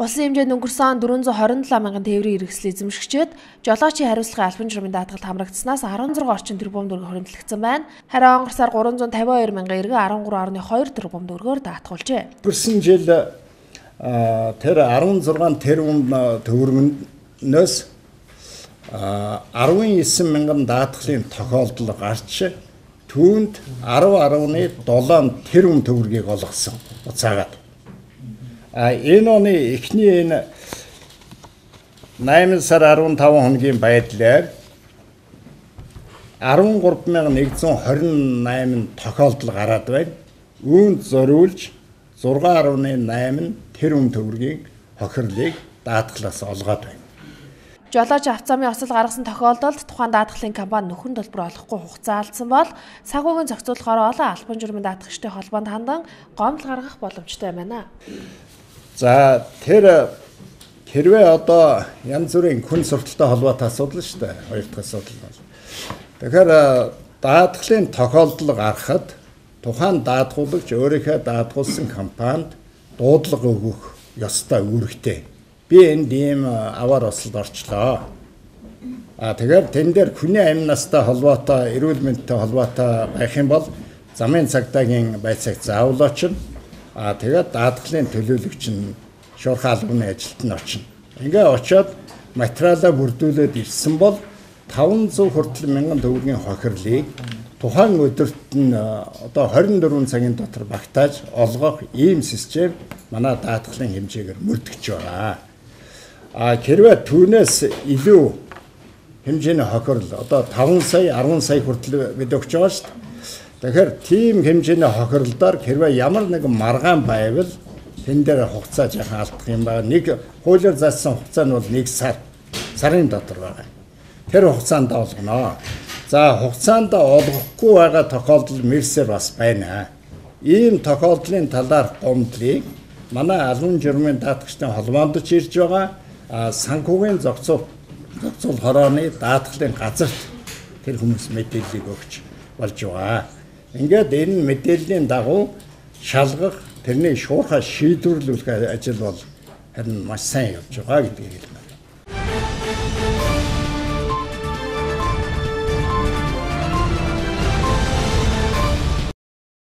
Улсын хэмжээнд өнгөрсөн 427 мянган тээврийн иргэслийг эзэмшигчид жолоочийн хариуцлагын албан журмын даатгалд хамрагдсанаас 16 орчим тэрбум төгрөг хөрөнгөлөгдсөн байна. Харин онгор сар 352 мянган иргэн 13.2 тэрбум төгрөгөөр даатгуулжээ. Өнгөрсөн жил тэр 16 тэрбум төгрөгнөөс 19 мянган даатгалын тохиолдол гарч түүнд 10.7 тэрбум төгрөгийг олгосон буцаагаад. Энэ оны эхний 8 сар 15 хоногийн байдлаар 13,128 тохиолдол гараад байна. Үүнд зориулж 6.8 тэрбум төгрөгийн хохирлыг даатгалаас олгоод байна. Жолооч авто замын осол гаргасан тохиолдолд тухайн даатгалын компани нөхөн төлбөр олохгүй хугацаа алдсан бол санхүүгийн зохицуулахаар олон албан журмын даатгагчтай холбоонд хандан гомдол гаргах боломжтой байна. За тэр хэрвээ одоо янз бүрийн хүн сурталтай холбоотой асуудал шүү дээ. Хоёр дахь асуудал бол. Тэгэхээр даатгалын тохиолдол гаргахад тухайн даатгуулагч өөрийнхөө даатгуулсан компанид дуудлага өгөх ёстой үүрэгтэй. Би энд ийм аваар ослд орчлоо. Тэгэхээр тэн дээр хүний амь настай холбоотой, эрүүл мэндтэй холбоотой байх юм бол замын цагдаагийн байцаагт заавал очино. Тэгээд даатгалын төлөөлөгч нь шуурхай албаны ажилд нь очино. Ингээ очиод материалаа бүрдүүлээд ирсэн бол 500 хүртэл мянган төгрөгийн хохирлыг тухайн өдөрт нь одоо 24 цагийн дотор багтааж олгох ийм систем манай даатгалын хэмжээгээр мөрдөгч байгаа. Хэрвээ түүнээс илүү хэмжээний хохирол одоо 5 сая 10 сая хүртэл бид өгч байгаа шүү дээ. Тэгэхээр тийм хэмжээний хохирлоор хэрвээ ямар нэгэн маргаан байвал тэн дээр хугацаа жаахан алдах юм байна. Нэг хуулиар заасан хугацаа нь бол 1 сарын дотор байгаа. Тэр хугацаанд олгоно. За хугацаанд олгохгүй байгаа тохиолдол мэрсээр бас байна. Ийм тохиолдлын талаар гомдлыг манай албан журмын даатгагчтай холбоонд ч ирж байгаа. Санхүүгийн зохицуул хорооны даатгалын газарт тэр хүмүүс мэдээллийг өгч болж байгаа. Ингээд энэ мэдээллийн дагуу шалгах тэрний шуурхай шийдвэрлэх ажил бол харин маш сайн явж байгаа гэдгийг